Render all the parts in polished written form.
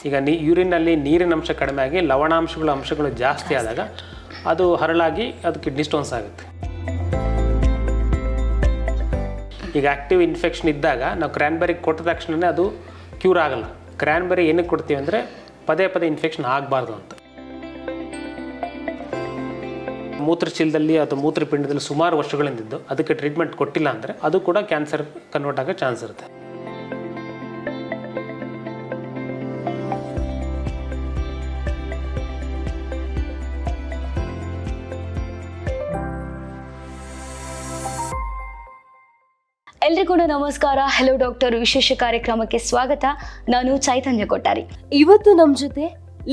ಈಗ ಯೂರಿನಲ್ಲಿ ನೀರಿನ ಅಂಶ ಕಡಿಮೆ ಆಗಿ ಲವಣಾಂಶಗಳ ಅಂಶಗಳು ಜಾಸ್ತಿ ಆದಾಗ ಅದು ಹರಳಾಗಿ ಅದು ಕಿಡ್ನಿ ಸ್ಟೋನ್ಸ್ ಆಗುತ್ತೆ. ಈಗ ಆ್ಯಕ್ಟಿವ್ ಇನ್ಫೆಕ್ಷನ್ ಇದ್ದಾಗ ನಾವು ಕ್ರ್ಯಾನ್ಬೆರಿ ಕೊಟ್ಟ ತಕ್ಷಣವೇ ಅದು ಕ್ಯೂರ್ ಆಗಲ್ಲ. ಕ್ರ್ಯಾನ್ಬೆರಿ ಏನಕ್ಕೆ ಕೊಡ್ತೀವಿ ಅಂದರೆ ಪದೇ ಪದೇ ಇನ್ಫೆಕ್ಷನ್ ಆಗಬಾರ್ದು ಅಂತ. ಮೂತ್ರಚೀಲದಲ್ಲಿ ಅಥವಾ ಮೂತ್ರಪಿಂಡದಲ್ಲಿ ಸುಮಾರು ವರ್ಷಗಳಿಂದಿದ್ದು ಅದಕ್ಕೆ ಟ್ರೀಟ್ಮೆಂಟ್ ಕೊಟ್ಟಿಲ್ಲ ಅಂದರೆ ಅದು ಕೂಡ ಕ್ಯಾನ್ಸರ್ ಕನ್ವರ್ಟ್ ಆಗೋ ಚಾನ್ಸ್ ಇರುತ್ತೆ. ಎಲ್ರಿಗೂ ನಮಸ್ಕಾರ. ಹೆಲೋ ಡಾಕ್ಟರ್ ವಿಶೇಷ ಕಾರ್ಯಕ್ರಮಕ್ಕೆ ಸ್ವಾಗತ. ನಾನು ಚೈತನ್ಯ ಕೊಟ್ಟಾರಿ. ಇವತ್ತು ನಮ್ಮ ಜೊತೆ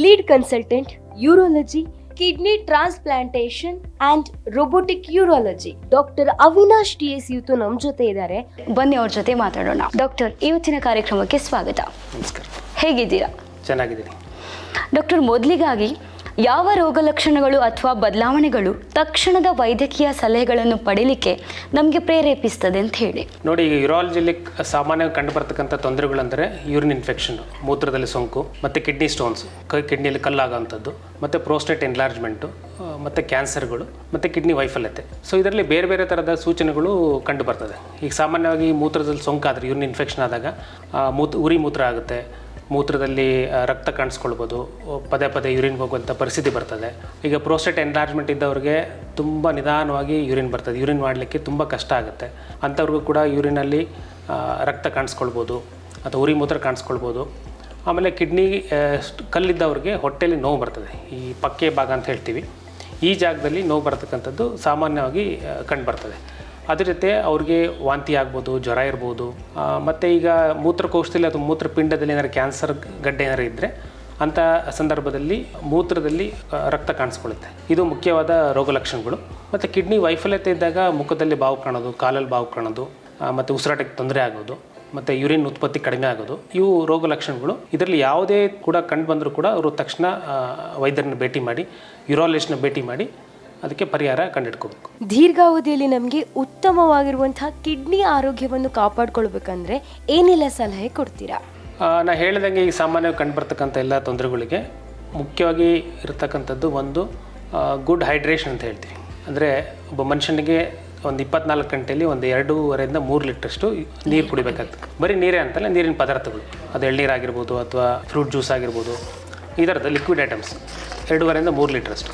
lead consultant urology, kidney transplantation and robotic urology doctor Avinash TS ಇವತ್ತು ನಮ್ಮ ಜೊತೆ ಇದ್ದಾರೆ. ಬನ್ನಿ ಅವ್ರ ಜೊತೆ ಮಾತಾಡೋಣ. ಡಾಕ್ಟರ್, ಇವತ್ತಿನ ಕಾರ್ಯಕ್ರಮಕ್ಕೆ ಸ್ವಾಗತ. ನಮಸ್ಕಾರ. ಹೇಗಿದ್ದೀರಾ? ಚೆನ್ನಾಗಿದ್ದೀನಿ ಡಾಕ್ಟರ್. ಮೊದಲಿಗಾಗಿ ಯಾವ ರೋಗ ಲಕ್ಷಣಗಳು ಅಥವಾ ಬದಲಾವಣೆಗಳು ತಕ್ಷಣದ ವೈದ್ಯಕೀಯ ಸಲಹೆಗಳನ್ನು ಪಡೀಲಿಕ್ಕೆ ನಮಗೆ ಪ್ರೇರೇಪಿಸ್ತದೆ ಅಂತ ಹೇಳಿ. ನೋಡಿ, ಈಗ ಯೂರಾಲಜಿಲಿ ಸಾಮಾನ್ಯವಾಗಿ ಕಂಡು ಬರ್ತಕ್ಕಂಥ ತೊಂದರೆಗಳಂದರೆ ಯೂರಿನ್ ಇನ್ಫೆಕ್ಷನ್, ಮೂತ್ರದಲ್ಲಿ ಸೋಂಕು, ಮತ್ತು ಕಿಡ್ನಿ ಸ್ಟೋನ್ಸ್, ಕಿಡ್ನಿಯಲ್ಲಿ ಕಲ್ಲಾಗೋವಂಥದ್ದು, ಮತ್ತು ಪ್ರೋಸ್ಟೇಟ್ ಎನ್ಲಾರ್ಜ್ಮೆಂಟು, ಮತ್ತು ಕ್ಯಾನ್ಸರ್ಗಳು, ಮತ್ತು ಕಿಡ್ನಿ ವೈಫಲ್ಯತೆ. ಸೊ ಇದರಲ್ಲಿ ಬೇರೆ ಬೇರೆ ಥರದ ಸೂಚನೆಗಳು ಕಂಡು ಬರ್ತದೆ. ಈಗ ಸಾಮಾನ್ಯವಾಗಿ ಮೂತ್ರದಲ್ಲಿ ಸೋಂಕಾದರೆ, ಯೂರಿನ್ ಇನ್ಫೆಕ್ಷನ್ ಆದಾಗ ಉರಿ ಮೂತ್ರ ಆಗುತ್ತೆ, ಮೂತ್ರದಲ್ಲಿ ರಕ್ತ ಕಾಣಿಸ್ಕೊಳ್ಬೋದು, ಪದೇ ಪದೇ ಯೂರಿನ್ಗೆ ಹೋಗುವಂಥ ಪರಿಸ್ಥಿತಿ ಬರ್ತದೆ. ಈಗ ಪ್ರೋಸ್ಟೇಟ್ ಎನ್ಲಾರ್ಜ್ಮೆಂಟ್ ಇದ್ದವ್ರಿಗೆ ತುಂಬ ನಿಧಾನವಾಗಿ ಯೂರಿನ್ ಬರ್ತದೆ, ಯೂರಿನ್ ಮಾಡಲಿಕ್ಕೆ ತುಂಬ ಕಷ್ಟ ಆಗುತ್ತೆ. ಅಂಥವ್ರಿಗೂ ಕೂಡ ಯೂರಿನಲ್ಲಿ ರಕ್ತ ಕಾಣಿಸ್ಕೊಳ್ಬೋದು ಅಥವಾ ಉರಿ ಮೂತ್ರ ಕಾಣಿಸ್ಕೊಳ್ಬೋದು. ಆಮೇಲೆ ಕಿಡ್ನಿ ಕಲ್ಲಿದ್ದವ್ರಿಗೆ ಹೊಟ್ಟೆಯಲ್ಲಿ ನೋವು ಬರ್ತದೆ, ಈ ಪಕ್ಕೆ ಭಾಗ ಅಂತ ಹೇಳ್ತೀವಿ, ಈ ಜಾಗದಲ್ಲಿ ನೋವು ಬರ್ತಕ್ಕಂಥದ್ದು ಸಾಮಾನ್ಯವಾಗಿ ಕಂಡು ಬರ್ತದೆ. ಅದ್ರ ಜೊತೆ ಅವ್ರಿಗೆ ವಾಂತಿ ಆಗ್ಬೋದು, ಜ್ವರ ಇರ್ಬೋದು, ಮತ್ತು ಈಗ ಮೂತ್ರಕೋಶದಲ್ಲಿ ಅಥವಾ ಮೂತ್ರಪಿಂಡದಲ್ಲಿ ಏನಾದ್ರು ಕ್ಯಾನ್ಸರ್ ಗಡ್ಡೆ ಏನಾರು ಇದ್ದರೆ ಅಂಥ ಸಂದರ್ಭದಲ್ಲಿ ಮೂತ್ರದಲ್ಲಿ ರಕ್ತ ಕಾಣಿಸ್ಕೊಳ್ಳುತ್ತೆ. ಇದು ಮುಖ್ಯವಾದ ರೋಗ ಲಕ್ಷಣಗಳು. ಮತ್ತು ಕಿಡ್ನಿ ವೈಫಲ್ಯತೆ ಇದ್ದಾಗ ಮುಖದಲ್ಲಿ ಬಾವು ಕಾಣೋದು, ಕಾಲಲ್ಲಿ ಬಾವು ಕಾಣೋದು, ಮತ್ತು ಉಸಿರಾಟಕ್ಕೆ ತೊಂದರೆ ಆಗೋದು, ಮತ್ತು ಯೂರಿನ್ ಉತ್ಪತ್ತಿ ಕಡಿಮೆ ಆಗೋದು, ಇವು ರೋಗ ಲಕ್ಷಣಗಳು. ಇದರಲ್ಲಿ ಯಾವುದೇ ಕೂಡ ಕಂಡು ಬಂದರೂ ಕೂಡ ಅವರು ತಕ್ಷಣ ವೈದ್ಯರನ್ನ ಭೇಟಿ ಮಾಡಿ, ಯೂರಾಲಜಿಸ್ಟ್ನ ಭೇಟಿ ಮಾಡಿ ಅದಕ್ಕೆ ಪರಿಹಾರ ಕಂಡುಹಿಡ್ಕೋಬೇಕು. ದೀರ್ಘಾವಧಿಯಲ್ಲಿ ನಮಗೆ ಉತ್ತಮವಾಗಿರುವಂತಹ ಕಿಡ್ನಿ ಆರೋಗ್ಯವನ್ನು ಕಾಪಾಡ್ಕೊಳ್ಬೇಕಂದ್ರೆ ಏನೆಲ್ಲ ಸಲಹೆ ಕೊಡ್ತೀರಾ? ನಾನು ಹೇಳಿದಂಗೆ ಈಗ ಸಾಮಾನ್ಯವಾಗಿ ಕಂಡುಬರ್ತಕ್ಕಂಥ ಎಲ್ಲ ತೊಂದರೆಗಳಿಗೆ ಮುಖ್ಯವಾಗಿ ಇರತಕ್ಕಂಥದ್ದು ಒಂದು ಗುಡ್ ಹೈಡ್ರೇಷನ್ ಅಂತ ಹೇಳ್ತೀವಿ. ಅಂದರೆ ಒಬ್ಬ ಮನುಷ್ಯನಿಗೆ ಒಂದು 24 ಗಂಟೆಯಲ್ಲಿ ಒಂದು 2.5 3 ಲೀಟ್ರಷ್ಟು ನೀರು ಕುಡಿಬೇಕಾಗ್ತದೆ. ಬರೀ ನೀರೇ ಅಂತಲ್ಲ, ನೀರಿನ ಪದಾರ್ಥಗಳು, ಅದು ಎಳ್ನೀರಾಗಿರ್ಬೋದು ಅಥವಾ ಫ್ರೂಟ್ ಜ್ಯೂಸ್ ಆಗಿರ್ಬೋದು, ಈ ಥರದ ಲಿಕ್ವಿಡ್ ಐಟಮ್ಸ್ 2.5 3 ಲೀಟ್ರಷ್ಟು.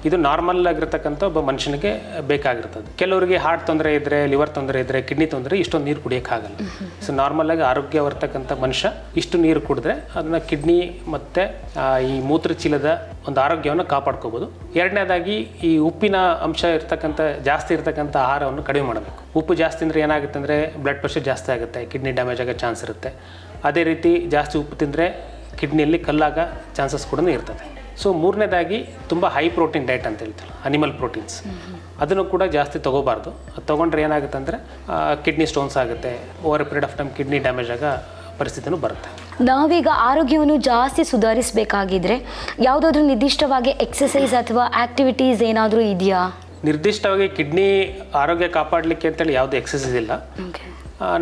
ಇದು ನಾರ್ಮಲ್ ಆಗಿರ್ತಕ್ಕಂಥ ಒಬ್ಬ ಮನುಷ್ಯನಿಗೆ ಬೇಕಾಗಿರ್ತದೆ. ಕೆಲವರಿಗೆ ಹಾರ್ಟ್ ತೊಂದರೆ ಇದ್ದರೆ, ಲಿವರ್ ತೊಂದರೆ ಇದ್ದರೆ, ಕಿಡ್ನಿ ತೊಂದರೆ ಇಷ್ಟೊಂದು ನೀರು ಕುಡಿಯೋಕ್ಕಾಗಲ್ಲ. ಸೊ ನಾರ್ಮಲಾಗಿ ಆರೋಗ್ಯವಿರ್ತಕ್ಕಂಥ ಮನುಷ್ಯ ಇಷ್ಟು ನೀರು ಕುಡಿದ್ರೆ ಅದನ್ನು ಕಿಡ್ನಿ ಮತ್ತು ಈ ಮೂತ್ರಚೀಲದ ಒಂದು ಆರೋಗ್ಯವನ್ನು ಕಾಪಾಡ್ಕೋಬೋದು. ಎರಡನೇದಾಗಿ ಈ ಉಪ್ಪಿನ ಅಂಶ ಇರ್ತಕ್ಕಂಥ ಜಾಸ್ತಿ ಇರ್ತಕ್ಕಂಥ ಆಹಾರವನ್ನು ಕಡಿಮೆ ಮಾಡಬೇಕು. ಉಪ್ಪು ಜಾಸ್ತಿ ಅಂದರೆ ಏನಾಗುತ್ತೆ ಅಂದರೆ ಬ್ಲಡ್ ಪ್ರೆಷರ್ ಜಾಸ್ತಿ ಆಗುತ್ತೆ, ಕಿಡ್ನಿ ಡ್ಯಾಮೇಜ್ ಆಗೋ ಚಾನ್ಸ್ ಇರುತ್ತೆ. ಅದೇ ರೀತಿ ಜಾಸ್ತಿ ಉಪ್ಪು ತಿಂದರೆ ಕಿಡ್ನಿಯಲ್ಲಿ ಕಲ್ಲಾಗೋ ಚಾನ್ಸಸ್ ಕೂಡ ಇರ್ತದೆ. ಸೊ ಮೂರನೇದಾಗಿ ತುಂಬ ಹೈ ಪ್ರೋಟೀನ್ ಡಯಟ್ ಅಂತ ಹೇಳ್ತಾರೆ, ಅನಿಮಲ್ ಪ್ರೋಟೀನ್ಸ್, ಅದನ್ನು ಕೂಡ ಜಾಸ್ತಿ ತೊಗೋಬಾರ್ದು. ಅದು ತೊಗೊಂಡ್ರೆ ಏನಾಗುತ್ತೆ ಅಂದರೆ ಕಿಡ್ನಿ ಸ್ಟೋನ್ಸ್ ಆಗುತ್ತೆ, over period of time kidney damage ಆಗೋ ಪರಿಸ್ಥಿತಿನೂ ಬರುತ್ತೆ. ನಾವೀಗ ಆರೋಗ್ಯವನ್ನು ಜಾಸ್ತಿ ಸುಧಾರಿಸಬೇಕಾಗಿದ್ರೆ ಯಾವುದಾದ್ರೂ ನಿರ್ದಿಷ್ಟವಾಗಿ ಎಕ್ಸಸೈಸ್ ಅಥವಾ ಆಕ್ಟಿವಿಟೀಸ್ ಏನಾದರೂ ಇದೆಯಾ? ನಿರ್ದಿಷ್ಟವಾಗಿ ಕಿಡ್ನಿ ಆರೋಗ್ಯ ಕಾಪಾಡಲಿಕ್ಕೆ ಅಂತೇಳಿ ಯಾವುದೇ ಎಕ್ಸಸೈಸ್ ಇಲ್ಲ.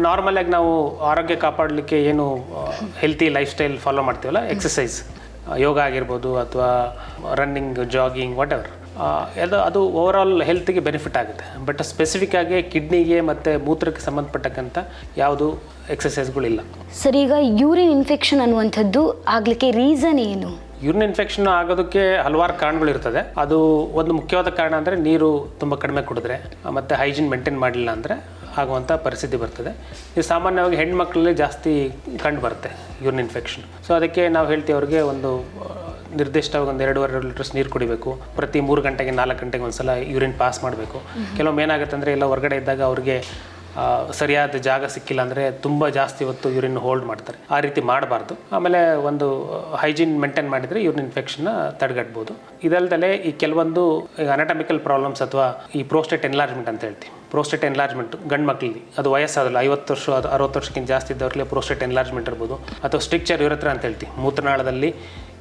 ನಾರ್ಮಲಾಗಿ ನಾವು ಆರೋಗ್ಯ ಕಾಪಾಡಲಿಕ್ಕೆ ಏನು ಹೆಲ್ತಿ ಲೈಫ್ ಸ್ಟೈಲ್ ಫಾಲೋ ಮಾಡ್ತೀವಲ್ಲ, ಎಕ್ಸಸೈಸ್, ಯೋಗ ಆಗಿರ್ಬೋದು ಅಥವಾ ರನ್ನಿಂಗ್, ಜಾಗಿಂಗ್, ವಾಟ್ ಎವರ್, ಅದು ಓವರಾಲ್ ಹೆಲ್ತ್ಗೆ ಬೆನಿಫಿಟ್ ಆಗುತ್ತೆ. ಬಟ್ ಸ್ಪೆಸಿಫಿಕ್ಕಾಗಿ ಕಿಡ್ನಿಗೆ ಮತ್ತು ಮೂತ್ರಕ್ಕೆ ಸಂಬಂಧಪಟ್ಟಕ್ಕಂಥ ಯಾವುದು ಎಕ್ಸಸೈಸ್ಗಳಿಲ್ಲ. ಸರ್, ಈಗ ಯೂರಿನ್ ಇನ್ಫೆಕ್ಷನ್ ಅನ್ನುವಂಥದ್ದು ಆಗಲಿಕ್ಕೆ ರೀಸನ್ ಏನು? ಯೂರಿನ್ ಇನ್ಫೆಕ್ಷನ್ ಆಗೋದಕ್ಕೆ ಹಲವಾರು ಕಾರಣಗಳಿರ್ತದೆ. ಅದು ಒಂದು ಮುಖ್ಯವಾದ ಕಾರಣ ಅಂದರೆ ನೀರು ತುಂಬ ಕಡಿಮೆ ಕುಡಿದ್ರೆ ಮತ್ತು ಹೈಜೀನ್ ಮೇಂಟೈನ್ ಮಾಡಲಿಲ್ಲ ಅಂದರೆ ಆಗುವಂಥ ಪರಿಸ್ಥಿತಿ ಬರ್ತದೆ. ಇದು ಸಾಮಾನ್ಯವಾಗಿ ಹೆಣ್ಮಕ್ಳಲ್ಲಿ ಜಾಸ್ತಿ ಕಂಡು ಬರುತ್ತೆ ಯೂರಿನ್ ಇನ್ಫೆಕ್ಷನ್. ಸೊ ಅದಕ್ಕೆ ನಾವು ಹೇಳ್ತೀವಿ ಅವ್ರಿಗೆ ಒಂದು ನಿರ್ದಿಷ್ಟವಾಗಿ ಒಂದು 2.5 ಲೀಟರ್ಸ್ ನೀರು ಕುಡಿಬೇಕು. ಪ್ರತಿ 3 ಗಂಟೆಗೆ 4 ಗಂಟೆಗೆ ಒಂದ್ಸಲ ಯೂರಿನ್ ಪಾಸ್ ಮಾಡಬೇಕು. ಕೆಲವೊಮ್ಮೆ ಏನಾಗುತ್ತೆ ಅಂದರೆ ಎಲ್ಲ ಹೊರಗಡೆ ಇದ್ದಾಗ ಅವ್ರಿಗೆ ಸರಿಯಾದ ಜಾಗ ಸಿಕ್ಕಿಲ್ಲ ಅಂದರೆ ತುಂಬ ಜಾಸ್ತಿ ಹೊತ್ತು ಯೂರಿನ್ ಹೋಲ್ಡ್ ಮಾಡ್ತಾರೆ. ಆ ರೀತಿ ಮಾಡಬಾರ್ದು. ಆಮೇಲೆ ಒಂದು ಹೈಜೀನ್ ಮೇಂಟೈನ್ ಮಾಡಿದರೆ ಯೂರಿನ್ ಇನ್ಫೆಕ್ಷನ್ನ ತಡೆಗಟ್ಬೋದು. ಇದಲ್ದಲೆ ಈ ಕೆಲವೊಂದು ಅನಾಟಮಿಕಲ್ ಪ್ರಾಬ್ಲಮ್ಸ್ ಅಥವಾ ಈ ಪ್ರೋಸ್ಟೇಟ್ ಎನ್ಲಾರ್ಜ್ಮೆಂಟ್ ಅಂತ ಹೇಳ್ತೀವಿ. ಪ್ರೋಸ್ಟೇಟ್ ಎನ್ಲಾರ್ಜ್ಮೆಂಟ್ ಗಂಡು ಮಕ್ಕಳಿಗೆ ಅದು ವಯಸ್ಸಾದಲ್ಲ, 50 ವರ್ಷ 60 ವರ್ಷಕ್ಕಿಂತ ಜಾಸ್ತಿ ಇದ್ದವ್ರಿಗೆ ಪ್ರೋಸ್ಟೇಟ್ ಎನ್ಲಾರ್ಜ್ಮೆಂಟ್ ಇರ್ಬೋದು. ಅಥವಾ ಸ್ಟ್ರಿಕ್ಚರ್ ಯುರೆಥ್ರಾ ಅಂತ ಹೇಳ್ತೀವಿ, ಮೂತ್ರನಾಳದಲ್ಲಿ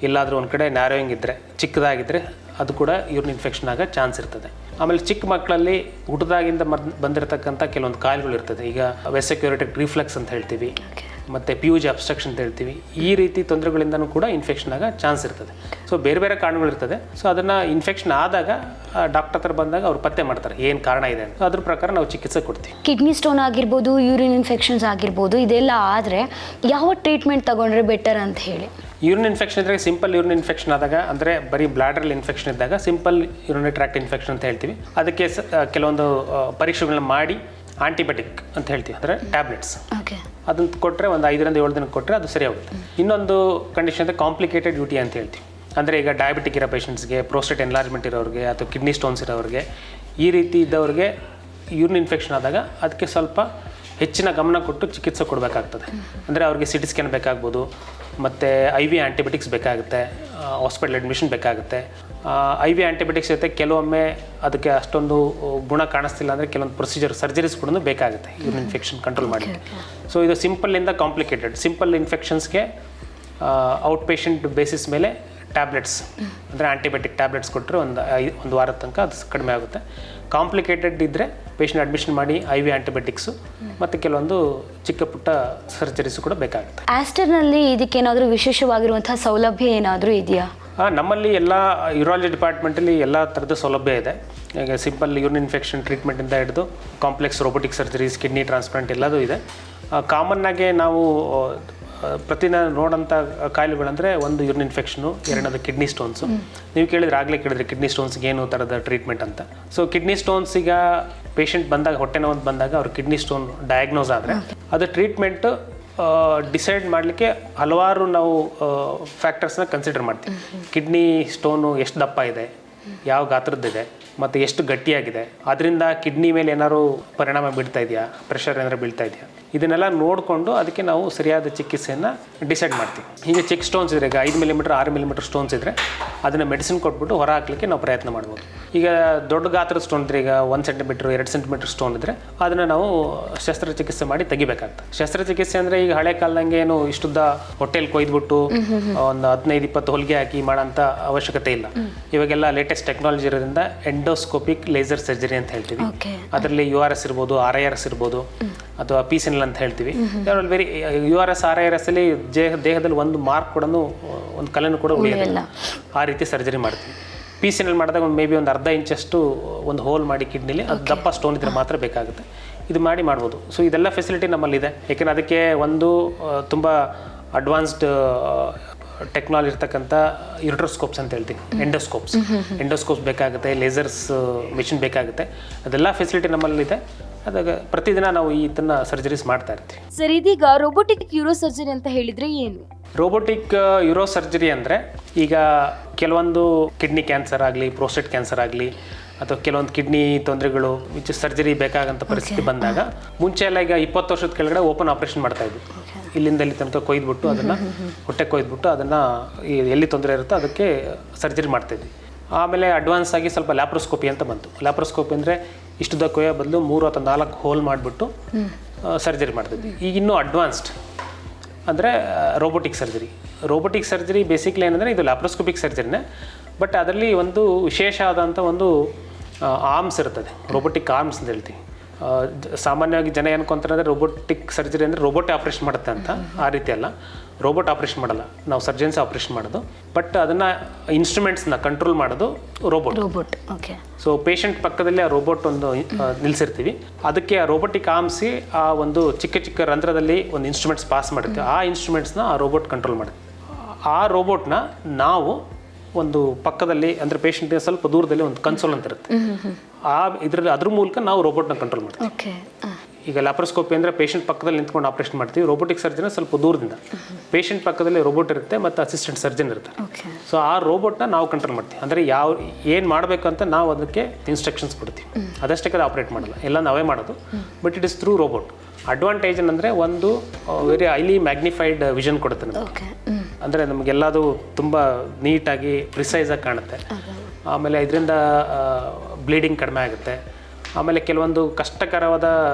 ಎಲ್ಲಾದರೂ ಒಂದು ಕಡೆ ನ್ಯಾರೋಯಿಂಗ್ ಇದ್ದರೆ, ಚಿಕ್ಕದಾಗಿದ್ದರೆ ಅದು ಕೂಡ ಯೂರಿನ್ ಇನ್ಫೆಕ್ಷನ್ ಆಗೋ ಚಾನ್ಸ್ ಇರ್ತದೆ. ಆಮೇಲೆ ಚಿಕ್ಕ ಮಕ್ಕಳಲ್ಲಿ ಹುಟ್ಟದಾಗಿಂದ ಬಂದಿರತಕ್ಕಂಥ ಕೆಲವೊಂದು ಕಾಯಿಲೆಗಳು ಇರ್ತದೆ. ಈಗ ವೆಸಿಕ್ಯುಲೇಟೆಡ್ ರಿಫ್ಲೆಕ್ಸ್ ಅಂತ ಹೇಳ್ತೀವಿ, ಮತ್ತು ಪಿ ಯು ಜಿ ಅಬ್ಸ್ಟ್ರಕ್ಷನ್ ಅಂತ ಹೇಳ್ತೀವಿ. ಈ ರೀತಿ ತೊಂದರೆಗಳಿಂದನೂ ಕೂಡ ಇನ್ಫೆಕ್ಷನ್ ಆಗ ಚಾನ್ಸ್ ಇರ್ತದೆ. ಸೊ ಬೇರೆ ಬೇರೆ ಕಾರಣಗಳಿರ್ತದೆ. ಸೊ ಅದನ್ನು ಇನ್ಫೆಕ್ಷನ್ ಆದಾಗ ಡಾಕ್ಟರ್ ಹತ್ರ ಬಂದಾಗ ಅವ್ರು ಪತ್ತೆ ಮಾಡ್ತಾರೆ ಏನು ಕಾರಣ ಇದೆ ಅಂತ. ಅದ್ರ ಪ್ರಕಾರ ನಾವು ಚಿಕಿತ್ಸೆ ಕೊಡ್ತೀವಿ. ಕಿಡ್ನಿ ಸ್ಟೋನ್ ಆಗಿರ್ಬೋದು, ಯೂರಿನ್ ಇನ್ಫೆಕ್ಷನ್ಸ್ ಆಗಿರ್ಬೋದು, ಇದೆಲ್ಲ ಆದರೆ ಯಾವ ಟ್ರೀಟ್ಮೆಂಟ್ ತಗೊಂಡ್ರೆ ಬೆಟರ್ ಅಂತ ಹೇಳಿ? ಯೂರಿನ್ ಇನ್ಫೆಕ್ಷನ್ ಇದ್ದರೆ ಸಿಂಪಲ್ ಯೂರಿನ್ ಇನ್ಫೆಕ್ಷನ್ ಆದಾಗ, ಅಂದರೆ ಬರೀ ಬ್ಲಾಡರಲ್ಲಿ ಇನ್ಫೆಕ್ಷನ್ ಇದ್ದಾಗ ಸಿಂಪಲ್ ಯೂರಿನರಿ ಟ್ರ್ಯಾಕ್ಟ್ ಇನ್ಫೆಕ್ಷನ್ ಅಂತ ಹೇಳ್ತೀವಿ. ಅದಕ್ಕೆ ಕೆಲವೊಂದು ಪರೀಕ್ಷೆಗಳನ್ನ ಮಾಡಿ ಆಂಟಿಬಯೋಟಿಕ್ ಅಂತ ಹೇಳ್ತೀವಿ, ಅಂದರೆ ಟ್ಯಾಬ್ಲೆಟ್ಸ್, ಅದನ್ನು ಕೊಟ್ಟರೆ ಒಂದು 5 ರಿಂದ 7 ದಿನಕ್ಕೆ ಕೊಟ್ಟರೆ ಅದು ಸರಿ ಹೋಗುತ್ತೆ. ಇನ್ನೊಂದು ಕಂಡೀಷನ್ ಅಂದರೆ ಕಾಂಪ್ಲಿಕೇಟೆಡ್ ಯೂಟಿ ಅಂತ ಹೇಳ್ತೀವಿ. ಅಂದರೆ ಈಗ ಡಯಾಬಿಟಿಕ್ ಇರೋ ಪೇಷಂಟ್ಸ್ಗೆ, ಪ್ರೋಸ್ಟೇಟ್ ಎನ್ಲಾರ್ಜ್ಮೆಂಟ್ ಇರೋರಿಗೆ ಅಥವಾ ಕಿಡ್ನಿ ಸ್ಟೋನ್ಸ್ ಇರೋರಿಗೆ, ಈ ರೀತಿ ಇದ್ದವ್ರಿಗೆ ಯೂರಿನ್ ಇನ್ಫೆಕ್ಷನ್ ಆದಾಗ ಅದಕ್ಕೆ ಸ್ವಲ್ಪ ಹೆಚ್ಚಿನ ಗಮನ ಕೊಟ್ಟು ಚಿಕಿತ್ಸೆ ಕೊಡಬೇಕಾಗ್ತದೆ. ಅಂದರೆ ಅವ್ರಿಗೆ ಸಿ ಟಿ ಸ್ಕ್ಯಾನ್ ಬೇಕಾಗ್ಬೋದು, ಮತ್ತು IV ಆ್ಯಂಟಿಬಯೋಟಿಕ್ಸ್ ಬೇಕಾಗುತ್ತೆ, ಹಾಸ್ಪಿಟಲ್ ಅಡ್ಮಿಷನ್ ಬೇಕಾಗುತ್ತೆ. IV ಆ್ಯಂಟಿಬಯೋಟಿಕ್ಸ್ ಜೊತೆ ಕೆಲವೊಮ್ಮೆ ಅದಕ್ಕೆ ಅಷ್ಟೊಂದು ಗುಣ ಕಾಣಿಸ್ತಿಲ್ಲ ಅಂದರೆ ಕೆಲವೊಂದು ಸರ್ಜರೀಸ್ ಕೂಡ ಬೇಕಾಗುತ್ತೆ ಯೂರಿನ್ ಇನ್ಫೆಕ್ಷನ್ ಕಂಟ್ರೋಲ್ ಮಾಡಿ. ಸೊ ಇದು ಸಿಂಪಲ್ಲಿಂದ ಕಾಂಪ್ಲಿಕೇಟೆಡ್. ಸಿಂಪಲ್ ಇನ್ಫೆಕ್ಷನ್ಸ್ಗೆ ಔಟ್ ಪೇಷಂಟ್ ಬೇಸಿಸ್ ಮೇಲೆ ಟ್ಯಾಬ್ಲೆಟ್ಸ್, ಅಂದರೆ ಆ್ಯಂಟಿಬಯೋಟಿಕ್ ಟ್ಯಾಬ್ಲೆಟ್ಸ್ ಕೊಟ್ಟರೆ ಒಂದು ವಾರದ ತನಕ ಅದು ಕಡಿಮೆ ಆಗುತ್ತೆ. ಕಾಂಪ್ಲಿಕೇಟೆಡ್ ಇದ್ದರೆ ಪೇಷಂಟ್ ಅಡ್ಮಿಷನ್ ಮಾಡಿ IV ಆ್ಯಂಟಿಬಯೋಟಿಕ್ಸು ಮತ್ತು ಕೆಲವೊಂದು ಚಿಕ್ಕ ಪುಟ್ಟ ಸರ್ಜರೀಸು ಕೂಡ ಬೇಕಾಗುತ್ತೆ. ಆಸ್ಟರ್ನಲ್ಲಿ ಇದಕ್ಕೇನಾದರೂ ವಿಶೇಷವಾಗಿರುವಂಥ ಸೌಲಭ್ಯ ಏನಾದರೂ ಇದೆಯಾ? ನಮ್ಮಲ್ಲಿ ಎಲ್ಲ ಯೂರಾಲಜಿ ಡಿಪಾರ್ಟ್ಮೆಂಟಲ್ಲಿ ಎಲ್ಲ ಥರದ ಸೌಲಭ್ಯ ಇದೆ. ಈಗ ಸಿಂಪಲ್ ಯೂರಿನ್ ಇನ್ಫೆಕ್ಷನ್ ಟ್ರೀಟ್ಮೆಂಟಿಂದ ಹಿಡಿದು complex robotic surgeries, kidney transplant ಎಲ್ಲದೂ ಇದೆ. ಕಾಮನ್ನಾಗಿ ನಾವು ಪ್ರತಿದಿನ ನೋಡೋಂಥ ಕಾಯಿಲೆಗಳಂದರೆ ಒಂದು ಯೂರಿನ್ ಇನ್ಫೆಕ್ಷನು, ಎರಡನೇದು ಕಿಡ್ನಿ ಸ್ಟೋನ್ಸು. ನೀವು ಆಗಲೇ ಕೇಳಿದ್ರಿ ಕಿಡ್ನಿ ಸ್ಟೋನ್ಸ್ಗೆ ಏನು ಥರದ ಟ್ರೀಟ್ಮೆಂಟ್ ಅಂತ. ಸೊ ಕಿಡ್ನಿ ಸ್ಟೋನ್ಸ್ ಈಗ ಪೇಷಂಟ್ ಬಂದಾಗ, ಹೊಟ್ಟೆ ನೋವು ಬಂದಾಗ ಅವ್ರು ಕಿಡ್ನಿ ಸ್ಟೋನ್ ಡಯಾಗ್ನೋಸ್ ಆದರೆ ಅದು ಟ್ರೀಟ್ಮೆಂಟು ಡಿಸೈಡ್ ಮಾಡಲಿಕ್ಕೆ ಹಲವಾರು ನಾವು ಫ್ಯಾಕ್ಟರ್ಸ್ನ ಕನ್ಸಿಡರ್ ಮಾಡ್ತೀವಿ. ಕಿಡ್ನಿ ಸ್ಟೋನು ಎಷ್ಟು ದಪ್ಪ ಇದೆ, ಯಾವ ಗಾತ್ರದ್ದಿದೆ, ಮತ್ತು ಎಷ್ಟು ಗಟ್ಟಿಯಾಗಿದೆ, ಅದರಿಂದ ಕಿಡ್ನಿ ಮೇಲೆ ಏನಾದ್ರು ಪರಿಣಾಮ ಬೀಳ್ತಾ ಇದೆಯಾ, ಪ್ರೆಷರ್ ಏನಾದ್ರು ಬೀಳ್ತಾ ಇದೆಯಾ, ಇದನ್ನೆಲ್ಲ ನೋಡಿಕೊಂಡು ಅದಕ್ಕೆ ನಾವು ಸರಿಯಾದ ಚಿಕಿತ್ಸೆಯನ್ನು ಡಿಸೈಡ್ ಮಾಡ್ತೀವಿ. ಈಗ ಚಿಕ್ಕ ಸ್ಟೋನ್ಸ್ ಇದ್ರೆ, ಈಗ 5 ಮಿಲಿಮೀಟರ್ 6 ಮಿಲಿಮೀಟರ್ ಸ್ಟೋನ್ಸ್ ಇದ್ದರೆ ಅದನ್ನು ಮೆಡಿಸಿನ್ ಕೊಟ್ಬಿಟ್ಟು ಹೊರ ಹಾಕಲಿಕ್ಕೆ ನಾವು ಪ್ರಯತ್ನ ಮಾಡ್ಬೋದು. ಈಗ ದೊಡ್ಡ ಗಾತ್ರದ ಸ್ಟೋನ್ ಇದ್ದರೆ, ಈಗ 1 ಸೆಂಟಿಮೀಟ್ರ್ 2 ಸೆಂಟಿಮೀಟರ್ ಸ್ಟೋನ್ ಇದ್ದರೆ ಅದನ್ನು ನಾವು ಶಸ್ತ್ರಚಿಕಿತ್ಸೆ ಮಾಡಿ ತೆಗಿಬೇಕಾಗ್ತದೆ. ಶಸ್ತ್ರಚಿಕಿತ್ಸೆ ಅಂದರೆ ಈಗ ಹಳೆ ಕಾಲದಂಗೆ ಏನು ಇಷ್ಟುದ್ದ ಹೊಟ್ಟೆಲಿ ಕೊಯ್ದುಬಿಟ್ಟು ಒಂದು 15-20 ಹೊಲಿಗೆ ಹಾಕಿ ಮಾಡೋಂಥ ಅವಶ್ಯಕತೆ ಇಲ್ಲ. ಇವಾಗೆಲ್ಲ ಲೇಟೆಸ್ಟ್ ಟೆಕ್ನಾಲಜಿ ಇರೋದ್ರಿಂದ ಎಂಡೋಸ್ಕೋಪಿಕ್ ಲೇಸರ್ ಸರ್ಜರಿ ಅಂತ ಹೇಳ್ತೀವಿ. ಅದರಲ್ಲಿ URS ಇರ್ಬೋದು, RIRS ಇರ್ಬೋದು, ಅಥವಾ PCNL ಅಂತ ಹೇಳ್ತೀವಿ. ವೆರಿ URS RIRS ಅಲ್ಲಿ ದೇಹದಲ್ಲಿ ಒಂದು ಮಾರ್ಕ್ ಕೂಡ, ಒಂದು ಕಲೆನೂ ಕೂಡ ಉಳಿಯೋದಿಲ್ಲ. ಆ ರೀತಿ ಸರ್ಜರಿ ಮಾಡ್ತೀವಿ. PCNL ಮಾಡಿದಾಗ ಒಂದು ಮೇ ಬಿ ಒಂದು ಅರ್ಧ ಇಂಚಷ್ಟು ಒಂದು ಹೋಲ್ ಮಾಡಿ ಕಿಡ್ನಿಲಿ, ಅದು ದಪ್ಪ ಸ್ಟೋನ್ ಇದ್ರೆ ಮಾತ್ರ ಬೇಕಾಗುತ್ತೆ. ಇದು ಮಾಡ್ಬೋದು. ಸೊ ಇದೆಲ್ಲ ಫೆಸಿಲಿಟಿ ನಮ್ಮಲ್ಲಿದೆ. ಯಾಕೆಂದರೆ ಅದಕ್ಕೆ ಒಂದು ತುಂಬ ಅಡ್ವಾನ್ಸ್ಡ್ ಟೆಕ್ನಾಲಜಿ ಇರ್ತಕ್ಕಂಥ ಯುರೋಟ್ರೋಸ್ಕೋಪ್ಸ್ ಅಂತ ಹೇಳ್ತೀವಿ, ಎಂಡೋಸ್ಕೋಪ್ಸ್ ಬೇಕಾಗುತ್ತೆ, ಲೇಸರ್ಸ್ ಮಿಷಿನ್ ಬೇಕಾಗುತ್ತೆ. ಅದೆಲ್ಲ ಫೆಸಿಲಿಟಿ ನಮ್ಮಲ್ಲಿದೆ. ಅದಾಗ ಪ್ರತಿದಿನ ನಾವು ಇದನ್ನ ಸರ್ಜರೀಸ್ ಮಾಡ್ತಾ ಇರ್ತೀವಿ. ಸರ್, ಇದೀಗ ರೋಬೋಟಿಕ್ ಯೂರೋ ಸರ್ಜರಿ ಅಂತ ಹೇಳಿದ್ರೆ ಏನು? ರೋಬೋಟಿಕ್ ಯೂರೋ ಸರ್ಜರಿ ಅಂದರೆ, ಈಗ ಕೆಲವೊಂದು ಕಿಡ್ನಿ ಕ್ಯಾನ್ಸರ್ ಆಗಲಿ, ಪ್ರೋಸ್ಟೇಟ್ ಕ್ಯಾನ್ಸರ್ ಆಗಲಿ, ಅಥವಾ ಕೆಲವೊಂದು ಕಿಡ್ನಿ ತೊಂದರೆಗಳು ವಿಚ್ ಸರ್ಜರಿ ಬೇಕಾಗಂಥ ಪರಿಸ್ಥಿತಿ ಬಂದಾಗ, ಮುಂಚೆ ಎಲ್ಲ ಈಗ 20 ವರ್ಷದ ಕೆಳಗಡೆ ಓಪನ್ ಆಪರೇಷನ್ ಮಾಡ್ತಾ ಇದ್ವಿ. ಇಲ್ಲಿಂದ ಇಲ್ಲಿ ತನಕ ಕೊಯ್ದುಬಿಟ್ಟು ಅದನ್ನು ಹೊಟ್ಟೆ ಕೊಯ್ದುಬಿಟ್ಟು ಅದನ್ನು ಎಲ್ಲಿ ತೊಂದರೆ ಇರುತ್ತೋ ಅದಕ್ಕೆ ಸರ್ಜರಿ ಮಾಡ್ತಾಯಿದ್ವಿ. ಆಮೇಲೆ ಅಡ್ವಾನ್ಸ್ ಆಗಿ ಸ್ವಲ್ಪ ಲ್ಯಾಪ್ರೋಸ್ಕೋಪಿ ಅಂತ ಬಂತು. ಲ್ಯಾಪ್ರೋಸ್ಕೋಪಿ ಅಂದರೆ ಇಷ್ಟುದ್ದ ಕೊಯ್ಯೋ ಬದಲು 3 ಅಥವಾ 4 ಹೋಲ್ ಮಾಡಿಬಿಟ್ಟು ಸರ್ಜರಿ ಮಾಡ್ತಿದ್ವಿ. ಈಗ ಇನ್ನೂ ಅಡ್ವಾನ್ಸ್ಡ್ ಅಂದರೆ ರೋಬೋಟಿಕ್ ಸರ್ಜರಿ ಬೇಸಿಕ್ಲಿ ಏನಂದರೆ ಇದು ಲ್ಯಾಪ್ರೋಸ್ಕೋಪಿಕ್ ಸರ್ಜರಿನೇ, ಬಟ್ ಅದರಲ್ಲಿ ಒಂದು ವಿಶೇಷ ಆದಂಥ ಒಂದು ಆರ್ಮ್ಸ್ ಇರ್ತದೆ, ರೋಬೋಟಿಕ್ ಆರ್ಮ್ಸ್ ಅಂತ ಹೇಳ್ತೀವಿ. ಸಾಮಾನ್ಯವಾಗಿ ಜನ ಏನ್ಕೊಂತಾರೆ ಅಂದರೆ ರೋಬೋಟಿಕ್ ಸರ್ಜರಿ ಅಂದರೆ ರೋಬೋಟೇ ಆಪ್ರೇಷನ್ ಮಾಡುತ್ತೆ ಅಂತ. ಆ ರೀತಿ ಅಲ್ಲ, ರೋಬೋಟ್ ಆಪ್ರೇಷನ್ ಮಾಡಲ್ಲ, ನಾವು ಸರ್ಜನ್ಸ್ ಆಪ್ರೇಷನ್ ಮಾಡೋದು. ಬಟ್ ಅದನ್ನು ಇನ್ಸ್ಟ್ರೂಮೆಂಟ್ಸ್ನ ಕಂಟ್ರೋಲ್ ಮಾಡೋದು ರೋಬೋಟ್. ಸೊ ಪೇಷಂಟ್ ಪಕ್ಕದಲ್ಲಿ ಆ ರೋಬೋಟ್ ಒಂದು ನಿಲ್ಲಿಸಿರ್ತೀವಿ. ಅದಕ್ಕೆ ಆ ರೋಬೋಟಿಕ್ ಆರ್ಮ್ಸಿ ಆ ಒಂದು ಚಿಕ್ಕ ರಂಧ್ರದಲ್ಲಿ ಒಂದು ಇನ್ಸ್ಟ್ರೂಮೆಂಟ್ಸ್ ಪಾಸ್ ಮಾಡಿರ್ತೀವಿ. ಆ ಇನ್ಸ್ಟ್ರೂಮೆಂಟ್ಸ್ನ ಆ ರೋಬೋಟ್ ಕಂಟ್ರೋಲ್ ಮಾಡುತ್ತೆ. ಆ ರೋಬೋಟ್ನ ನಾವು ಒಂದು ಪಕ್ಕದಲ್ಲಿ, ಅಂದರೆ ಪೇಷಂಟ್ಗೆ ಸ್ವಲ್ಪ ದೂರದಲ್ಲಿ ಒಂದು ಕನ್ಸೋಲ್ ಅಂತ ಇರುತ್ತೆ. ಅದ್ರ ಮೂಲಕ ನಾವು ರೋಬೋಟ್ನ ಕಂಟ್ರೋಲ್ ಮಾಡ್ತೀವಿ. ಈಗ ಲ್ಯಾಪ್ರೋಸ್ಕೋಪಿ ಅಂದರೆ ಪೇಷಂಟ್ ಪಕ್ಕದಲ್ಲಿ ನಿಂತ್ಕೊಂಡು ಆಪ್ರೇಷನ್ ಮಾಡ್ತೀವಿ. ರೋಬೋಟಿಕ್ ಸರ್ಜರಿ ಸ್ವಲ್ಪ ದೂರದಿಂದ, ಪೇಷಂಟ್ ಪಕ್ಕದಲ್ಲಿ ರೋಬೋಟ್ ಇರುತ್ತೆ ಮತ್ತು ಅಸಿಸ್ಟೆಂಟ್ ಸರ್ಜನ್ ಇರುತ್ತೆ. ಸೊ ಆ ರೋಬೋಟ್ನ ನಾವು ಕಂಟ್ರೋಲ್ ಮಾಡ್ತೀವಿ. ಅಂದರೆ ಏನು ಮಾಡಬೇಕು ಅಂತ ನಾವು ಅದಕ್ಕೆ ಇನ್ಸ್ಟ್ರಕ್ಷನ್ಸ್ ಕೊಡ್ತೀವಿ. ಅದಷ್ಟಕ್ಕೆ ಅದು ಆಪ್ರೇಟ್ ಮಾಡಲ್ಲ, ಎಲ್ಲ ನಾವೇ ಮಾಡೋದು. But it is through robot. Advantage ಏನಂದರೆ ಒಂದು ವೆರಿ ಹೈಲಿ ಮ್ಯಾಗ್ನಿಫೈಡ್ ವಿಷನ್ ಕೊಡುತ್ತೆ ನಮಗೆ. ಅಂದರೆ ನಮಗೆಲ್ಲದು ತುಂಬ ನೀಟಾಗಿ ಪ್ರಿಸೈಸಾಗಿ ಕಾಣುತ್ತೆ. ಆಮೇಲೆ ಇದರಿಂದ ಬ್ಲೀಡಿಂಗ್ ಕಡಿಮೆ ಆಗುತ್ತೆ. ಆಮೇಲೆ ಕೆಲವೊಂದು ಕಷ್ಟಕರವಾದ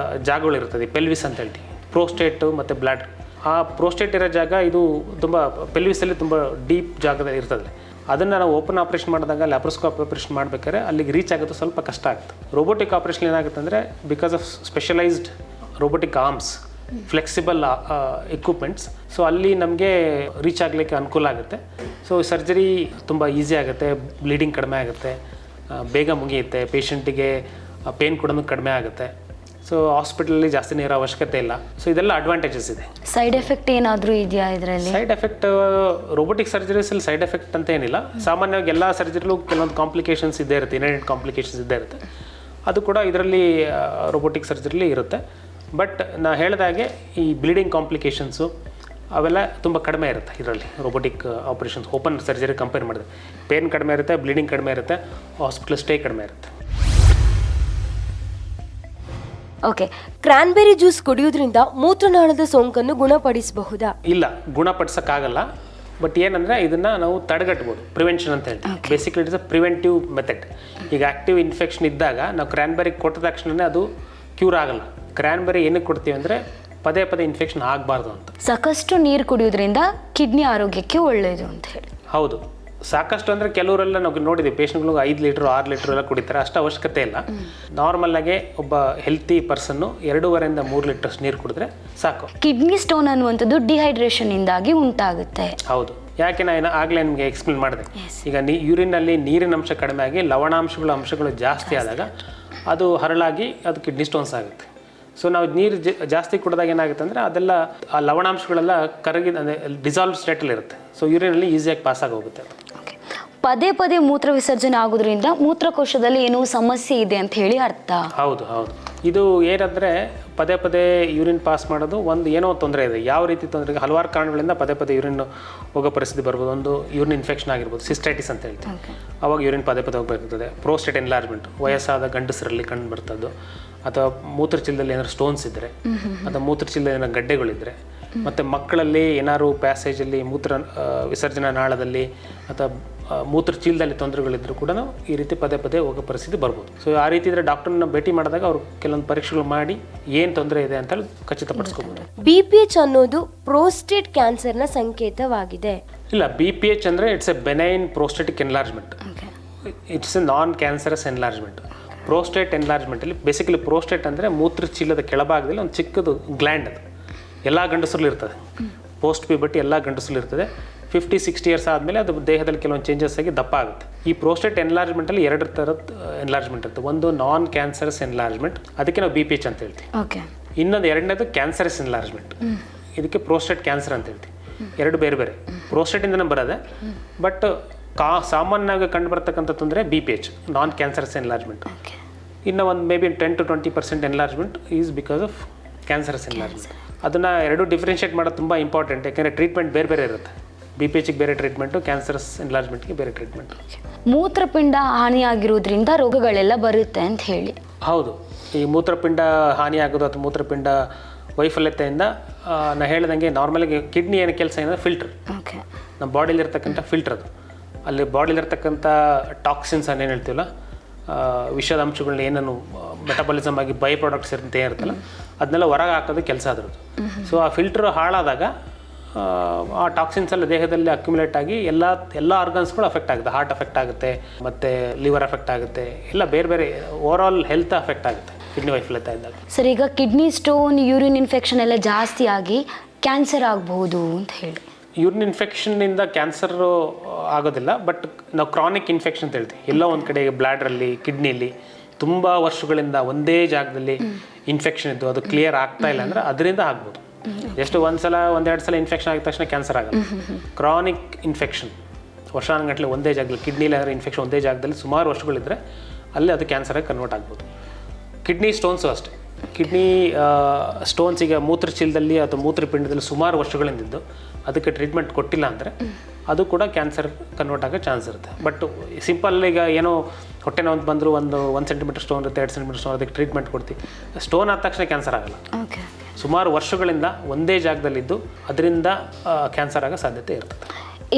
ಜಾಗಗಳಿರ್ತದೆ, ಪೆಲ್ವಿಸ್ ಅಂತ ಹೇಳ್ತೀವಿ, ಪ್ರೋಸ್ಟೇಟು ಮತ್ತು ಬ್ಲಾಡ್. ಆ ಪ್ರೋಸ್ಟೇಟ್ ಇರೋ ಜಾಗ ಇದು ತುಂಬ ಪೆಲ್ವಿಸಲ್ಲಿ ತುಂಬ ಡೀಪ್ ಜಾಗದಲ್ಲಿ ಇರ್ತದೆ. ಅದನ್ನು ನಾವು ಓಪನ್ ಆಪ್ರೇಷನ್ ಮಾಡಿದಾಗ, ಲ್ಯಾಪ್ರೋಸ್ಕೋಪ್ ಆಪ್ರೇಷನ್ ಮಾಡಬೇಕಾದ್ರೆ ಅಲ್ಲಿಗೆ ರೀಚ್ ಆಗೋದು ಸ್ವಲ್ಪ ಕಷ್ಟ ಆಗುತ್ತೆ. ರೋಬೋಟಿಕ್ ಆಪ್ರೇಷನ್ ಏನಾಗುತ್ತೆ ಅಂದರೆ, because of specialised robotic arms flexible equipments. So ಅಲ್ಲಿ ನಮಗೆ ರೀಚ್ ಆಗಲಿಕ್ಕೆ ಅನುಕೂಲ ಆಗುತ್ತೆ. ಸೊ ಸರ್ಜರಿ ತುಂಬ ಈಸಿ ಆಗುತ್ತೆ, ಬ್ಲೀಡಿಂಗ್ ಕಡಿಮೆ ಆಗುತ್ತೆ, ಬೇಗ ಮುಗಿಯುತ್ತೆ, ಪೇಷಂಟಿಗೆ ಪೇನ್ ಕೂಡ ಕಡಿಮೆ ಆಗುತ್ತೆ. ಸೊ ಹಾಸ್ಪಿಟಲಲ್ಲಿ ಜಾಸ್ತಿ ನೀರೋ ಅವಶ್ಯಕತೆ ಇಲ್ಲ. ಸೊ ಇದೆಲ್ಲ ಅಡ್ವಾಂಟೇಜಸ್ ಇದೆ. ಸೈಡ್ ಎಫೆಕ್ಟ್ ಏನಾದರೂ ಇದೆಯಾ ಇದರಲ್ಲಿ? ಸೈಡ್ ಎಫೆಕ್ಟ್ ರೋಬೋಟಿಕ್ ಸರ್ಜರೀಸಲ್ಲಿ ಸೈಡ್ ಎಫೆಕ್ಟ್ ಅಂತ ಏನಿಲ್ಲ. ಸಾಮಾನ್ಯವಾಗಿ ಎಲ್ಲ ಸರ್ಜರಿಲೂ ಕೆಲವೊಂದು ಕಾಂಪ್ಲಿಕೇಶನ್ಸ್ ಇದ್ದೇ ಇರುತ್ತೆ, ಇನ್ಹೆರೆಂಟ್ ಕಾಂಪ್ಲಿಕೇಶನ್ಸ್ ಇದ್ದೇ ಇರುತ್ತೆ. ಅದು ಕೂಡ ಇದರಲ್ಲಿ ರೋಬೋಟಿಕ್ ಸರ್ಜರಿಲಿ ಇರುತ್ತೆ. ಬಟ್ ನಾ ಹೇಳಿದಾಗೆ ಈ ಬ್ಲೀಡಿಂಗ್ ಕಾಂಪ್ಲಿಕೇಶನ್ಸು ಅವೆಲ್ಲ ತುಂಬ ಕಡಿಮೆ ಇರುತ್ತೆ ಇದರಲ್ಲಿ robotic operations open surgery compare ಮಾಡಿದ್ರೆ. ಪೇನ್ ಕಡಿಮೆ ಇರುತ್ತೆ, ಬ್ಲೀಡಿಂಗ್ ಕಡಿಮೆ ಇರುತ್ತೆ, ಹಾಸ್ಪಿಟಲ್ ಸ್ಟೇ ಕಡಿಮೆ ಇರುತ್ತೆ. ಓಕೆ, ಕ್ರಾನ್ಬೆರಿ ಜ್ಯೂಸ್ ಕುಡಿಯೋದ್ರಿಂದ ಮೂತ್ರನಾಳದ ಸೋಂಕನ್ನು ಗುಣಪಡಿಸಬಹುದಾ? ಇಲ್ಲ, ಗುಣಪಡಿಸೋಕ್ಕಾಗಲ್ಲ. ಬಟ್ ಏನಂದರೆ ಇದನ್ನು ನಾವು ತಡೆಗಟ್ಬೋದು, ಪ್ರಿವೆನ್ಷನ್ ಅಂತ ಹೇಳ್ತೀವಿ. Basically it's a preventive method. ಈಗ ಆ್ಯಕ್ಟಿವ್ ಇನ್ಫೆಕ್ಷನ್ ಇದ್ದಾಗ ನಾವು ಕ್ರಾನ್ಬೆರಿ ಕೊಟ್ಟ ತಕ್ಷಣವೇ ಅದು ಕ್ಯೂರ್ ಆಗಲ್ಲ. ಕ್ರಾನ್ಬೆರಿ ಏನಕ್ಕೆ ಕೊಡ್ತೀವಿ ಅಂದರೆ ಪದೇ ಪದೇ ಇನ್ಫೆಕ್ಷನ್ ಆಗಬಾರ್ದು ಅಂತ. ಸಾಕಷ್ಟು ನೀರು ಕುಡಿಯೋದ್ರಿಂದ ಕಿಡ್ನಿ ಆರೋಗ್ಯಕ್ಕೆ ಒಳ್ಳೆಯದು ಅಂತ ಹೇಳಿ. ಹೌದು, ಸಾಕಷ್ಟು ಅಂದರೆ ಕೆಲವರೆಲ್ಲ ನಾವು ನೋಡಿದ್ದೀವಿ, ಪೇಷಂಟ್ಗಳಿಗೆ 5 ಲೀಟ್ರು 6 ಲೀಟ್ರ್ ಎಲ್ಲ ಕುಡಿತಾರೆ. ಅಷ್ಟು ಅವಶ್ಯಕತೆ ಇಲ್ಲ. ನಾರ್ಮಲ್ಲಾಗೆ ಒಬ್ಬ ಹೆಲ್ತಿ ಪರ್ಸನ್ನು 2.5ರಿಂದ 3 ಲೀಟರ್ಸ್ ನೀರು ಕುಡಿದ್ರೆ ಸಾಕು. ಕಿಡ್ನಿ ಸ್ಟೋನ್ ಅನ್ನುವಂಥದ್ದು ಡಿಹೈಡ್ರೇಷನ್ ಇಂದಾಗಿ ಉಂಟಾಗುತ್ತೆ. ಹೌದು, ಯಾಕೆ ನಾನು ಆಗಲೇ ನಿಮಗೆ ಎಕ್ಸ್ಪ್ಲೇನ್ ಮಾಡಿದೆ. ಈಗ ಯೂರಿನಲ್ಲಿ ನೀರಿನ ಅಂಶ ಕಡಿಮೆ ಆಗಿ ಅಂಶಗಳು ಜಾಸ್ತಿ ಆದಾಗ ಅದು ಹರಳಾಗಿ ಅದು ಕಿಡ್ನಿ ಸ್ಟೋನ್ಸ್ ಆಗುತ್ತೆ. ಸೊ ನಾವು ನೀರು ಜಾಸ್ತಿ ಕುಡಿದಾಗ ಏನಾಗುತ್ತೆ ಅಂದರೆ ಅದೆಲ್ಲ ಆ ಲವಣಾಂಶಗಳೆಲ್ಲ ಕರಗಿ ಅಂದರೆ ಡಿಸಾಲ್ವ್ ಸ್ಟೇಟಲ್ಲಿ ಇರುತ್ತೆ. ಸೊ ಯೂರಿನಲ್ಲಿ ಈಸಿಯಾಗಿ ಪಾಸ್ ಆಗಿ ಹೋಗುತ್ತೆ ಅದು. ಪದೇ ಪದೇ ಮೂತ್ರ ವಿಸರ್ಜನೆ ಆಗೋದ್ರಿಂದ ಮೂತ್ರಕೋಶದಲ್ಲಿ ಏನೋ ಸಮಸ್ಯೆ ಇದೆ ಅಂತ ಹೇಳಿ ಅರ್ಥ. ಹೌದು ಹೌದು, ಇದು ಏನಂದರೆ ಪದೇ ಪದೇ ಯೂರಿನ್ ಪಾಸ್ ಮಾಡೋದು ಒಂದು ಏನೋ ತೊಂದರೆ ಇದೆ. ಯಾವ ರೀತಿ ತೊಂದರೆ? ಹಲವಾರು ಕಾರಣಗಳಿಂದ ಪದೇ ಪದೇ ಯೂರಿನ್ ಹೋಗೋ ಪರಿಸ್ಥಿತಿ ಬರ್ಬೋದು. ಒಂದು ಯೂರಿನ್ ಇನ್ಫೆಕ್ಷನ್ ಆಗಿರ್ಬೋದು, ಸಿಸ್ಟೈಟಿಸ್ ಅಂತ ಹೇಳ್ತೀವಿ, ಅವಾಗ ಯೂರಿನ್ ಪದೇ ಪದೇ ಹೋಗ್ಬರ್ತದೆ. ಪ್ರೋಸ್ಟೇಟ್ ಎನ್ಲಾರ್ಜ್ಮೆಂಟ್, ವಯಸ್ಸಾದ ಗಂಡಸರಲ್ಲಿ ಕಂಡು ಬರ್ತದ್ದು. ಅಥವಾ ಮೂತ್ರಚೀಲದಲ್ಲಿ ಏನಾದ್ರು ಸ್ಟೋನ್ಸ್ ಇದ್ದರೆ, ಅಥವಾ ಮೂತ್ರಚೀಲದಲ್ಲಿ ಏನಾದ್ರು ಗಡ್ಡೆಗಳಿದ್ದರೆ, ಮತ್ತು ಮಕ್ಕಳಲ್ಲಿ ಏನಾದ್ರು ಪ್ಯಾಸೇಜಲ್ಲಿ ಮೂತ್ರ ವಿಸರ್ಜನಾ ನಾಳದಲ್ಲಿ ಅಥವಾ ಮೂತ್ರಚೀಲದಲ್ಲಿ ತೊಂದರೆಗಳಿದ್ದರೂ ಕೂಡ ನಾವು ಈ ರೀತಿ ಪದೇ ಪದೇ ಹೋಗೋ ಪರಿಸ್ಥಿತಿ ಬರ್ಬೋದು. ಸೊ ಆ ರೀತಿ ಇದ್ದರೆ ಡಾಕ್ಟರ್ನ ಭೇಟಿ ಮಾಡಿದಾಗ ಅವರು ಕೆಲವೊಂದು ಪರೀಕ್ಷೆಗಳು ಮಾಡಿ ಏನು ತೊಂದರೆ ಇದೆ ಅಂತ ಹೇಳಿ ಖಚಿತಪಡಿಸ್ಕೋಬೋದು. BPH ಅನ್ನೋದು ಪ್ರೋಸ್ಟೇಟ್ ಕ್ಯಾನ್ಸರ್ನ ಸಂಕೇತವಾಗಿದೆ. ಇಲ್ಲ, BPH ಅಂದರೆ it's a benign prostatic enlargement. It's a non cancerous enlargement. Prostate ಎನ್ಲಾರ್ಜ್ಮೆಂಟಲ್ಲಿ ಬೇಸಿಕಲಿ ಪ್ರೋಸ್ಟೇಟ್ ಅಂದರೆ ಮೂತ್ರಚೀಲದ ಕೆಳಭಾಗದಲ್ಲಿ ಒಂದು ಚಿಕ್ಕದು ಗ್ಲ್ಯಾಂಡ್. ಅದು ಎಲ್ಲ ಗಂಡಸರಲ್ಲಿ ಇರ್ತದೆ. ಪೋಸ್ಟ್ ಪ್ಯೂಬರ್ಟಿ ಎಲ್ಲ ಗಂಡಸರಲ್ಲಿ ಇರ್ತದೆ. 50-60 ಇಯರ್ಸ್ ಆದಮೇಲೆ ಅದು ದೇಹದಲ್ಲಿ ಕೆಲವೊಂದು ಚೇಂಜಸ್ ಆಗಿ ದಪ್ಪ ಆಗುತ್ತೆ. ಈ ಪ್ರೋಸ್ಟೇಟ್ ಎನ್ಲಾರ್ಜ್ಮೆಂಟಲ್ಲಿ 2 ಥರದ್ದು ಎನ್ಲಾರ್ಜ್ಮೆಂಟ್ ಇರುತ್ತೆ. ಒಂದು ನಾನ್ ಕ್ಯಾನ್ಸರಸ್ ಎನ್ಲಾರ್ಜ್ಮೆಂಟ್, ಅದಕ್ಕೆ ನಾವು BPH ಅಂತ ಹೇಳ್ತೀವಿ. ಇನ್ನೊಂದು ಎರಡನೇದು ಕ್ಯಾನ್ಸರಸ್ ಎನ್ಲಾರ್ಜ್ಮೆಂಟ್, ಇದಕ್ಕೆ ಪ್ರೋಸ್ಟೇಟ್ ಕ್ಯಾನ್ಸರ್ ಅಂತ ಹೇಳ್ತೀವಿ. ಎರಡು ಬೇರೆ ಬೇರೆ. ಪ್ರೋಸ್ಟೇಟಿಂದನೇ ಬರೋದೆ, ಬಟ್ ಸಾಮಾನ್ಯವಾಗಿ ಕಂಡು ಬರ್ತಕ್ಕಂಥ ತೊಂದರೆ BPH, ನಾನ್ ಕ್ಯಾನ್ಸರಸ್ ಎನ್ಲಾರ್ಜ್ಮೆಂಟ್. ಇನ್ನು ಒಂದು may be 10-20% enlargement is because of cancerous enlargement. ಅದನ್ನು ಎರಡು ಡಿಫ್ರೆನ್ಷಿಯೇಟ್ ಮಾಡೋದು ತುಂಬ ಇಂಪಾರ್ಟೆಂಟ್. ಯಾಕೆಂದರೆ ಟ್ರೀಟ್ಮೆಂಟ್ ಬೇರೆ ಬೇರೆ ಇರುತ್ತೆ. BPHಗೆ ಬೇರೆ ಟ್ರೀಟ್ಮೆಂಟು, ಕ್ಯಾನ್ಸರಸ್ ಎನ್ಲಾರ್ಜ್ಮೆಂಟ್ಗೆ ಬೇರೆ ಟ್ರೀಟ್ಮೆಂಟು. ಮೂತ್ರಪಿಂಡ ಹಾನಿಯಾಗಿರೋದ್ರಿಂದ ರೋಗಗಳೆಲ್ಲ ಬರುತ್ತೆ ಅಂತ ಹೇಳಿ. ಹೌದು, ಈ ಮೂತ್ರಪಿಂಡ ಹಾನಿಯಾಗೋದು ಅಥವಾ ಮೂತ್ರಪಿಂಡ ವೈಫಲ್ಯತೆಯಿಂದ ನಾನು ಹೇಳ್ದಂಗೆ ನಾರ್ಮಲಾಗಿ ಕಿಡ್ನಿ ಏನು ಕೆಲಸ ಏನಂದರೆ ಫಿಲ್ಟ್ರ್. ನಮ್ಮ ಬಾಡಿಲಿರ್ತಕ್ಕಂಥ ಫಿಲ್ಟ್ರ್ ಅದು. ಅಲ್ಲಿ ಬಾಡಿಲಿರ್ತಕ್ಕಂಥ ಟಾಕ್ಸಿನ್ಸ್ ಏನು ಹೇಳ್ತೀವಲ್ಲ, ವಿಷದ ಅಂಶಗಳನ್ನ ಏನನ್ನು ಮೆಟಬಾಲಿಸಮ್ ಆಗಿ ಬೈ ಪ್ರಾಡಕ್ಟ್ಸ್ ಅಂತ ಇರುತ್ತಲ್ಲ, ಅದನ್ನೆಲ್ಲ ಹೊರಗೆ ಹಾಕೋದು ಕೆಲಸ ಅದ್ರದ್ದು. ಸೊ ಆ ಫಿಲ್ಟ್ರ್ ಹಾಳಾದಾಗ ಆ ಟಾಕ್ಸಿನ್ಸ್ ಎಲ್ಲ ದೇಹದಲ್ಲಿ ಅಕ್ಯುಮುಲೇಟ್ ಆಗಿ ಎಲ್ಲ ಆರ್ಗನ್ಸ್ಗಳು ಅಫೆಕ್ಟ್ ಆಗುತ್ತೆ. ಹಾರ್ಟ್ ಅಫೆಕ್ಟ್ ಆಗುತ್ತೆ, ಮತ್ತು ಲಿವರ್ ಅಫೆಕ್ಟ್ ಆಗುತ್ತೆ, ಎಲ್ಲ ಬೇರೆ ಬೇರೆ ಓವರ್ ಆಲ್ ಹೆಲ್ತ್ ಅಫೆಕ್ಟ್ ಆಗುತ್ತೆ ಕಿಡ್ನಿ ವೈಫಲ್ಯತೆ ಇದ್ದಾಗ. ಸರ್, ಈಗ ಕಿಡ್ನಿ ಸ್ಟೋನ್, ಯೂರಿನ್ ಇನ್ಫೆಕ್ಷನ್ ಎಲ್ಲ ಜಾಸ್ತಿ ಆಗಿ ಕ್ಯಾನ್ಸರ್ ಆಗಬಹುದು ಅಂತ ಹೇಳಿ. ಯೂರಿನ್ ಇನ್ಫೆಕ್ಷನ್ನಿಂದ ಕ್ಯಾನ್ಸರು ಆಗೋದಿಲ್ಲ, ಬಟ್ ನಾವು ಕ್ರಾನಿಕ್ ಇನ್ಫೆಕ್ಷನ್ ಅಂತ ಹೇಳ್ತೀವಿ. ಎಲ್ಲೋ ಒಂದು ಕಡೆ ಬ್ಲಾಡ್ರಲ್ಲಿ, ಕಿಡ್ನಿಲಿ ತುಂಬ ವರ್ಷಗಳಿಂದ ಒಂದೇ ಜಾಗದಲ್ಲಿ ಇನ್ಫೆಕ್ಷನ್ ಇದ್ದು ಅದು ಕ್ಲಿಯರ್ ಆಗ್ತಾ ಇಲ್ಲ ಅಂದರೆ ಅದರಿಂದ ಆಗ್ಬೋದು. ಎಷ್ಟು ಒಂದೆರಡು ಸಲ ಇನ್ಫೆಕ್ಷನ್ ಆಗಿದ ತಕ್ಷಣ ಕ್ಯಾನ್ಸರ್ ಆಗಲ್ಲ. ಕ್ರಾನಿಕ್ ಇನ್ಫೆಕ್ಷನ್ ವರ್ಷಾನುಗಟ್ಟಲೆ ಒಂದೇ ಜಾಗದಲ್ಲಿ, ಕಿಡ್ನಿಲಿ ಇನ್ಫೆಕ್ಷನ್ ಒಂದೇ ಜಾಗದಲ್ಲಿ ಸುಮಾರು ವರ್ಷಗಳಿದ್ದರೆ ಅಲ್ಲಿ ಅದು ಕ್ಯಾನ್ಸರಾಗಿ ಕನ್ವರ್ಟ್ ಆಗ್ಬೋದು. ಕಿಡ್ನಿ ಸ್ಟೋನ್ಸು ಅಷ್ಟೇ. ಕಿಡ್ನಿ ಸ್ಟೋನ್ಸ್ ಈಗ ಮೂತ್ರಚೀಲದಲ್ಲಿ ಅಥವಾ ಮೂತ್ರಪಿಂಡದಲ್ಲಿ ಸುಮಾರು ವರ್ಷಗಳಿಂದಿದ್ದು ಅದಕ್ಕೆ ಟ್ರೀಟ್ಮೆಂಟ್ ಕೊಟ್ಟಿಲ್ಲ ಅಂದರೆ ಅದು ಕೂಡ ಕ್ಯಾನ್ಸರ್ ಕನ್ವರ್ಟ್ ಆಗೋ ಚಾನ್ಸ್ ಇರುತ್ತೆ. ಬಟ್ ಸಿಂಪಲ್ ಈಗ ಏನೋ ಹೊಟ್ಟೆ ನೋವು ಬಂದರೂ 1 ಸೆಂಟಿಮೀಟರ್ ಸ್ಟೋನ್ ಇರುತ್ತೆ, 2 ಸೆಂಟಿಮೀಟರ್ ಸ್ಟೋನ್, ಅದಕ್ಕೆ ಟ್ರೀಟ್ಮೆಂಟ್ ಕೊಡ್ತೀವಿ. ಸ್ಟೋನ್ ಆದ ತಕ್ಷಣ ಕ್ಯಾನ್ಸರ್ ಆಗಲ್ಲ. ಸುಮಾರು ವರ್ಷಗಳಿಂದ ಒಂದೇ ಜಾಗದಲ್ಲಿದ್ದು ಅದರಿಂದ ಕ್ಯಾನ್ಸರ್ ಆಗೋ ಸಾಧ್ಯತೆ ಇರ್ತದೆ.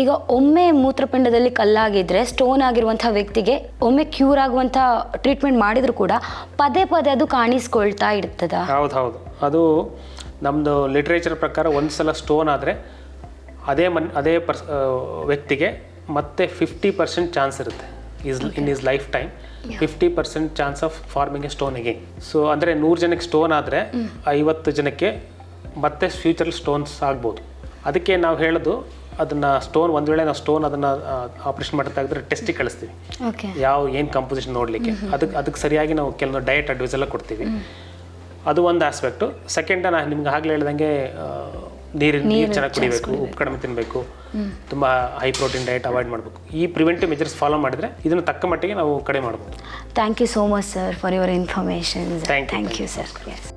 ಈಗ ಒಮ್ಮೆ ಮೂತ್ರಪಿಂಡದಲ್ಲಿ ಕಲ್ಲಾಗಿದ್ರೆ ಸ್ಟೋನ್ ಆಗಿರುವಂಥ ವ್ಯಕ್ತಿಗೆ ಒಮ್ಮೆ ಕ್ಯೂರ್ ಆಗುವಂಥ ಟ್ರೀಟ್ಮೆಂಟ್ ಮಾಡಿದರೂ ಕೂಡ ಪದೇ ಪದೇ ಅದು ಕಾಣಿಸ್ಕೊಳ್ತಾ ಇರ್ತದ? ಹೌದು, ಅದು ನಮ್ಮದು ಲಿಟ್ರೇಚರ್ ಪ್ರಕಾರ ಒಂದು ಸಲ ಸ್ಟೋನ್ ಆದರೆ ಅದೇ ವ್ಯಕ್ತಿಗೆ ಮತ್ತೆ 50% ಚಾನ್ಸ್ ಇರುತ್ತೆ in his life time. 50% chance of forming a stone again. So ಅಂದರೆ 100 ಜನಕ್ಕೆ ಸ್ಟೋನ್ ಆದರೆ 50 ಜನಕ್ಕೆ ಮತ್ತೆ ಫ್ಯೂಚರಲ್ಲಿ ಸ್ಟೋನ್ಸ್ ಆಗ್ಬೋದು. ಅದಕ್ಕೆ ನಾವು ಹೇಳೋದು ಅದನ್ನು ಸ್ಟೋನ್ ಒಂದು ವೇಳೆ ನಾವು ಸ್ಟೋನ್ ಅದನ್ನು ಆಪ್ರೇಷನ್ ಮಾಡ್ತಾ ಇದ್ರೆ ಟೆಸ್ಟಿಗೆ ಕಳಿಸ್ತೀವಿ, ಓಕೆ ಏನು ಕಂಪೋಸಿಷನ್ ನೋಡಲಿಕ್ಕೆ. ಅದಕ್ಕೆ ಸರಿಯಾಗಿ ನಾವು ಕೆಲವೊಂದು ಡಯಟ್ ಅಡ್ವೈಸ್ ಎಲ್ಲ ಕೊಡ್ತೀವಿ. ಅದು ಒಂದು ಆಸ್ಪೆಕ್ಟು. ಸೆಕೆಂಡ್, ನಾನು ನಿಮ್ಗೆ ಆಗಲೇ ಹೇಳ್ದಂಗೆ ನೀರು ಚೆನ್ನಾಗಿ ಕುಡಿಬೇಕು, ಉಪ್ಪು ಕಡಿಮೆ ತಿನ್ನಬೇಕು, ತುಂಬ ಹೈ ಪ್ರೋಟೀನ್ ಡಯಟ್ ಅವಾಯ್ಡ್ ಮಾಡಬೇಕು. ಈ ಪ್ರಿವೆಂಟಿವ್ ಮೆಜರ್ಸ್ ಫಾಲೋ ಮಾಡಿದರೆ ಇದನ್ನು ತಕ್ಕ ಮಟ್ಟಿಗೆ ನಾವು ಕಡಿಮೆ ಮಾಡ್ಬೋದು. Thank you so much sir for your information. Thank you. Thank you sir. S.